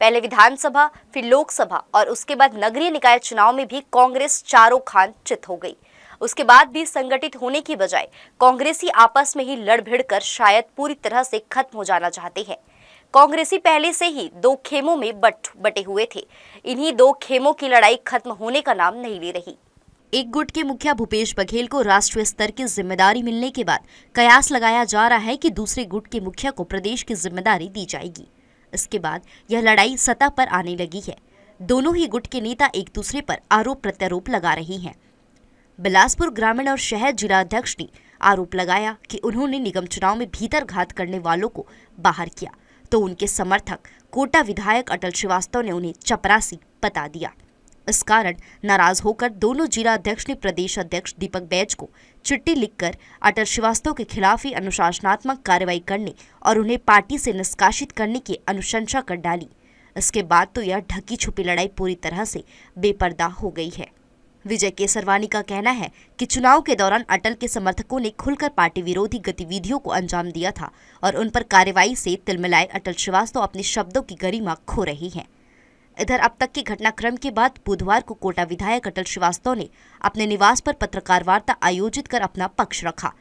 पहले विधानसभा, फिर लोकसभा और उसके बाद नगरीय निकाय चुनाव में भी कांग्रेस चारों खान चित हो गई। उसके बाद भी संगठित होने की बजाय कांग्रेसी आपस में ही लड़ भिड़ कर शायद पूरी तरह से खत्म हो जाना चाहते हैं। कांग्रेसी पहले से ही दो खेमों में बटे हुए थे। इन्हीं दो खेमों की लड़ाई खत्म होने का नाम नहीं ले रही। एक गुट के मुखिया भूपेश बघेल को राष्ट्रीय स्तर की जिम्मेदारी मिलने के बाद कयास लगाया जा रहा है कि दूसरे गुट के मुखिया को प्रदेश की जिम्मेदारी दी जाएगी। इसके बाद यह लड़ाई सतह पर आने लगी है। दोनों ही गुट के नेता एक दूसरे पर आरोप प्रत्यारोप लगा रहे हैं। बिलासपुर ग्रामीण और शहर जिलाध्यक्ष ने आरोप लगाया कि उन्होंने निगम चुनाव में भीतर घात करने वालों को बाहर किया, तो उनके समर्थक कोटा विधायक अटल श्रीवास्तव ने उन्हें चपरासी बता दिया। इस कारण नाराज होकर दोनों जिला अध्यक्ष ने प्रदेश अध्यक्ष दीपक बैज को चिट्ठी लिखकर अटल श्रीवास्तव के खिलाफ ही अनुशासनात्मक कार्रवाई करने और उन्हें पार्टी से निष्कासित करने की अनुशंसा कर डाली। इसके बाद तो यह ढकी छुपी लड़ाई पूरी तरह से बेपर्दा हो गई है। विजय केसरवानी का कहना है कि चुनाव के दौरान अटल के समर्थकों ने खुलकर पार्टी विरोधी गतिविधियों को अंजाम दिया था और उन पर कार्रवाई से तिलमिलाए अटल श्रीवास्तव अपने शब्दों की गरिमा खो रही हैं। इधर अब तक के घटनाक्रम के बाद बुधवार को कोटा विधायक अटल श्रीवास्तव ने अपने निवास पर पत्रकार वार्ता आयोजित कर अपना पक्ष रखा,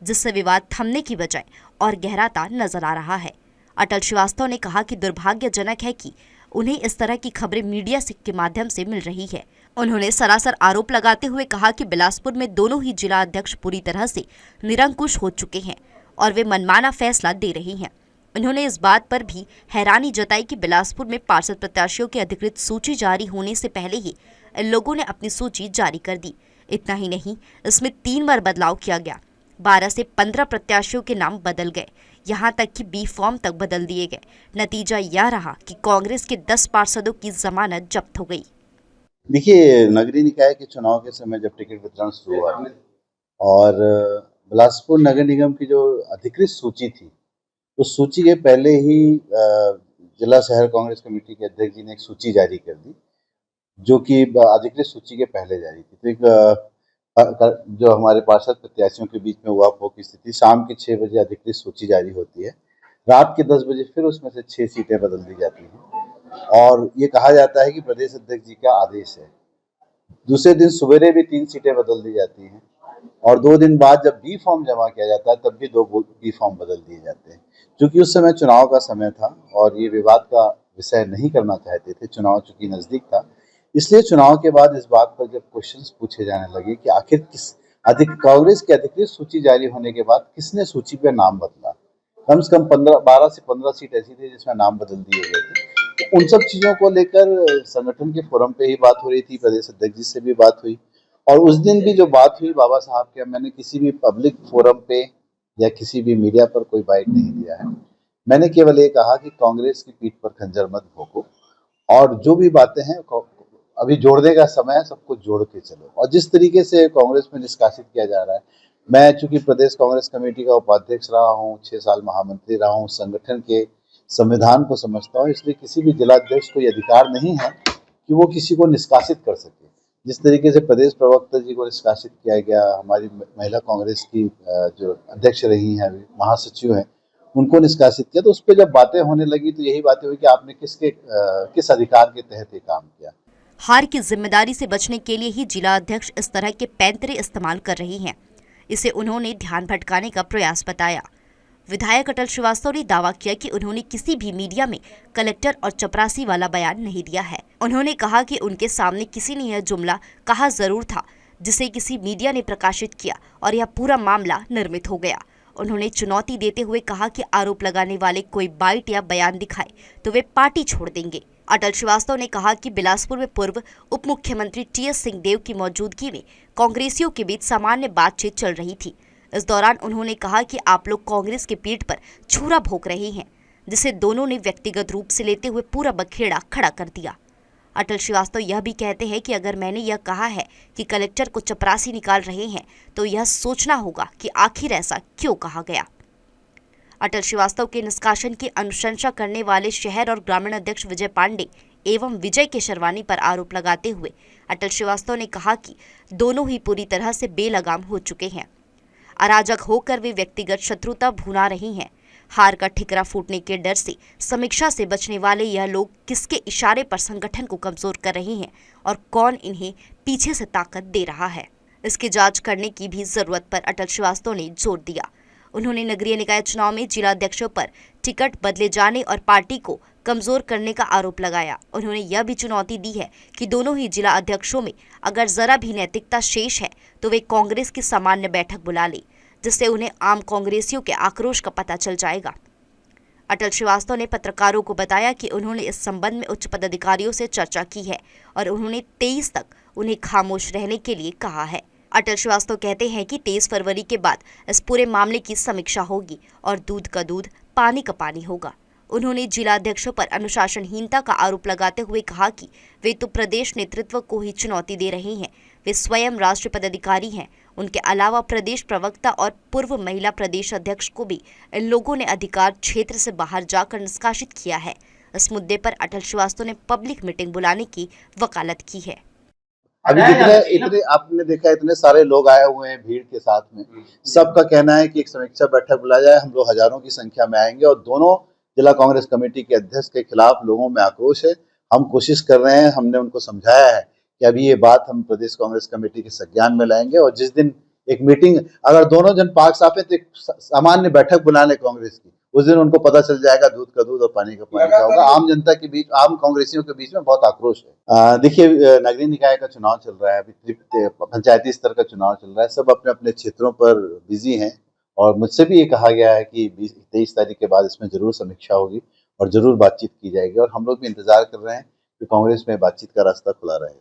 जिससे विवाद थमने की बजाय और गहराता नजर आ रहा है। अटल श्रीवास्तव ने कहा कि दुर्भाग्यजनक है कि उन्हें इस तरह की खबरें मीडिया के माध्यम से मिल रही है। उन्होंने सरासर आरोप लगाते हुए कहा कि बिलासपुर में दोनों ही जिला अध्यक्ष पूरी तरह से निरंकुश हो चुके हैं और वे मनमाना फैसला दे रहे हैं। उन्होंने इस बात पर भी हैरानी जताई कि बिलासपुर में पार्षद प्रत्याशियों की अधिकृत सूची जारी होने से पहले ही इन लोगों ने अपनी सूची जारी कर दी। इतना ही नहीं, इसमें 3 बार बदलाव किया गया। 12 से 15 प्रत्याशियों के नाम बदल गए, यहाँ तक कि बी फॉर्म तक बदल दिए गए। नतीजा यह रहा कि कांग्रेस के 10 पार्षदों की जमानत जब्त हो गई। देखिए, नगरीय निकाय के चुनाव के समय जब टिकट वितरण शुरू हुआ और बिलासपुर नगर निगम की जो अधिकृत सूची थी, उस सूची के पहले ही जिला शहर कांग्रेस कमेटी के अध्यक्ष जी ने एक सूची जारी कर दी, जो कि अधिकृत सूची के पहले जारी थी। तो एक जो हमारे पार्षद प्रत्याशियों के बीच में हुआ की स्थिति, शाम के 6 बजे अधिकृत सूची जारी होती है, रात के 10 बजे फिर उसमें से 6 सीटें बदल दी जाती हैं और ये कहा जाता है कि प्रदेश अध्यक्ष जी का आदेश है। दूसरे दिन सवेरे भी 3 सीटें बदल दी जाती हैं और 2 दिन बाद जब बी फॉर्म जमा किया जाता है तब भी 2 बी फॉर्म बदल दिए जाते हैं। क्योंकि उस समय चुनाव का समय था और ये विवाद का विषय नहीं करना चाहते थे, चुनाव चूंकि नजदीक था, इसलिए चुनाव के बाद इस बात पर जब क्वेश्चंस पूछे जाने लगे कि आखिर कांग्रेस की अधिकृत सूची जारी होने के बाद किसने सूची पे नाम बदला। कम से कम 12 से 15 सीट ऐसी थी जिसमें नाम बदल दिए गए थे। तो उन सब चीजों को लेकर संगठन के फोरम पे ही बात हो रही थी, प्रदेश अध्यक्ष जी से भी बात हुई और उस दिन भी जो बात हुई बाबा साहब के, मैंने किसी भी पब्लिक फोरम पे या किसी भी मीडिया पर कोई बाइट नहीं दिया है। मैंने केवल ये कहा कि कांग्रेस की पीठ पर खंजर मत भोंको और जो भी बातें हैं अभी जोड़ने का समय है, सबको जोड़ के चलो। और जिस तरीके से कांग्रेस में निष्कासित किया जा रहा है, मैं चूंकि प्रदेश कांग्रेस कमेटी का उपाध्यक्ष रहा हूँ, 6 साल महामंत्री रहा हूँ, संगठन के संविधान को समझता हूँ, इसलिए किसी भी जिलाध्यक्ष को ये अधिकार नहीं है कि वो किसी को निष्कासित कर सके। जिस तरीके से प्रदेश प्रवक्ता जी को निष्कासित किया गया, हमारी महिला कांग्रेस की जो अध्यक्ष रही हैं, महासचिव हैं, उनको निष्कासित किया, तो उस पर जब बातें होने लगी तो यही बातें हुई कि आपने किस अधिकार के तहत ये काम किया। हार की जिम्मेदारी से बचने के लिए ही जिला अध्यक्ष इस तरह के पैंतरे इस्तेमाल कर रहे हैं। इसे उन्होंने ध्यान भटकाने का प्रयास बताया। विधायक अटल श्रीवास्तव ने दावा किया कि उन्होंने किसी भी मीडिया में कलेक्टर और चपरासी वाला बयान नहीं दिया है। उन्होंने कहा कि उनके सामने किसी ने यह जुमला कहा जरूर था, जिसे किसी मीडिया ने प्रकाशित किया और यह पूरा मामला निर्मित हो गया। उन्होंने चुनौती देते हुए कहा कि आरोप लगाने वाले कोई बाइट या बयान दिखाए तो वे पार्टी छोड़ देंगे। अटल श्रीवास्तव ने कहा कि बिलासपुर में पूर्व उप मुख्यमंत्री टी.एस. सिंहदेव की मौजूदगी में कांग्रेसियों के बीच सामान्य बातचीत चल रही थी। इस दौरान उन्होंने कहा कि आप लोग कांग्रेस की पीठ पर छुरा भोंक रहे हैं, जिसे दोनों ने व्यक्तिगत रूप से लेते हुए पूरा बखेड़ा खड़ा कर दिया। अटल श्रीवास्तव यह भी कहते हैं कि अगर मैंने यह कहा है कि कलेक्टर को चपरासी निकाल रहे हैं तो यह सोचना होगा कि आखिर ऐसा क्यों कहा गया। अटल श्रीवास्तव के निष्कासन की अनुशंसा करने वाले शहर और ग्रामीण अध्यक्ष विजय पांडे एवं विजय केसरवानी पर आरोप लगाते हुए अटल श्रीवास्तव ने कहा कि दोनों ही पूरी तरह से बेलगाम हो चुके हैं। अराजक होकर वे व्यक्तिगत शत्रुता भुना रही हैं। हार का ठिकरा फूटने के डर से समीक्षा से बचने वाले यह लोग किसके इशारे पर संगठन को कमजोर कर रहे हैं और कौन इन्हें पीछे से ताकत दे रहा है, इसकी जांच करने की भी जरूरत पर अटल श्रीवास्तव ने जोर दिया। उन्होंने नगरीय निकाय चुनाव में जिला अध्यक्षों पर टिकट बदले जाने और पार्टी को कमजोर करने का आरोप लगाया। उन्होंने यह भी चुनौती दी है कि दोनों ही जिला अध्यक्षों में अगर जरा भी नैतिकता शेष है तो वे कांग्रेस की सामान्य बैठक बुला ले, जिससे उन्हें आम कांग्रेसियों के आक्रोश का पता चल जाएगा। अटल श्रीवास्तव ने पत्रकारों को बताया कि उन्होंने इस संबंध में उच्च पदाधिकारियों से चर्चा की है और उन्होंने 23 तक उन्हें खामोश रहने के लिए कहा है। अटल श्रीवास्तव कहते हैं कि 23 फरवरी के बाद इस पूरे मामले की समीक्षा होगी और दूध का दूध पानी का पानी होगा। उन्होंने जिला अध्यक्षों पर अनुशासनहीनता का आरोप लगाते हुए कहा कि वे तो प्रदेश नेतृत्व को ही चुनौती दे रहे हैं, वे स्वयं राष्ट्रीय पदाधिकारी हैं। उनके अलावा प्रदेश प्रवक्ता और पूर्व महिला प्रदेश अध्यक्ष को भी इन लोगों ने अधिकार क्षेत्र से बाहर जाकर निष्कासित किया है। इस मुद्दे पर अटल श्रीवास्तव ने पब्लिक मीटिंग बुलाने की वकालत की है। अभी इतने आपने देखा इतने सारे लोग आए हुए हैं भीड़ के साथ में, सबका कहना है कि एक समीक्षा बैठक बुलाया जाए। हम लोग हजारों की संख्या में आएंगे और दोनों जिला कांग्रेस कमेटी के अध्यक्ष के खिलाफ लोगों में आक्रोश है। हम कोशिश कर रहे हैं, हमने उनको समझाया है कि अभी ये बात हम प्रदेश कांग्रेस कमेटी के संज्ञान में लाएंगे और जिस दिन एक मीटिंग, अगर दोनों जन पाक साफ है तो एक सामान्य बैठक बुला लें कांग्रेस की, उस दिन उनको पता चल जाएगा दूध का दूध और पानी का पानी का होगा। आम जनता के बीच, आम कांग्रेसियों के बीच में बहुत आक्रोश है। देखिए, नगरीय निकाय का चुनाव चल रहा है, अभी पंचायती स्तर का चुनाव चल रहा है, सब अपने अपने क्षेत्रों पर बिजी हैं और मुझसे भी ये कहा गया है कि 23 तारीख के बाद इसमें जरूर समीक्षा होगी और जरूर बातचीत की जाएगी और हम लोग भी इंतजार कर रहे हैं कि कांग्रेस में बातचीत का रास्ता खुला रहेगा।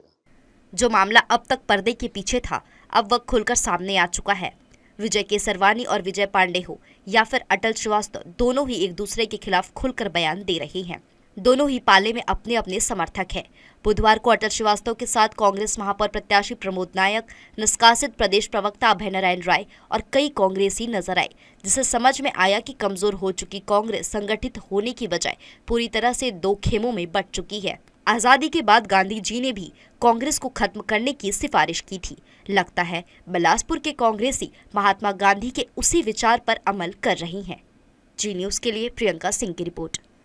जो मामला अब तक पर्दे के पीछे था, अब वह खुलकर सामने आ चुका है। विजय केसरवानी और विजय पांडे हो या फिर अटल श्रीवास्तव, दोनों ही एक दूसरे के खिलाफ खुलकर बयान दे रहे हैं। दोनों ही पाले में अपने अपने समर्थक हैं। बुधवार को अटल श्रीवास्तव के साथ कांग्रेस महापौर प्रत्याशी प्रमोद नायक, निष्कासित प्रदेश प्रवक्ता अभय नारायण राय और कई कांग्रेसी नजर आए, जिसे समझ में आया कि कमजोर हो चुकी कांग्रेस संगठित होने की बजाय पूरी तरह से दो खेमों में बंट चुकी है। आजादी के बाद गांधी जी ने भी कांग्रेस को खत्म करने की सिफारिश की थी। लगता है बिलासपुर के कांग्रेसी महात्मा गांधी के उसी विचार पर अमल कर रही हैं। जी न्यूज़ के लिए प्रियंका सिंह की रिपोर्ट।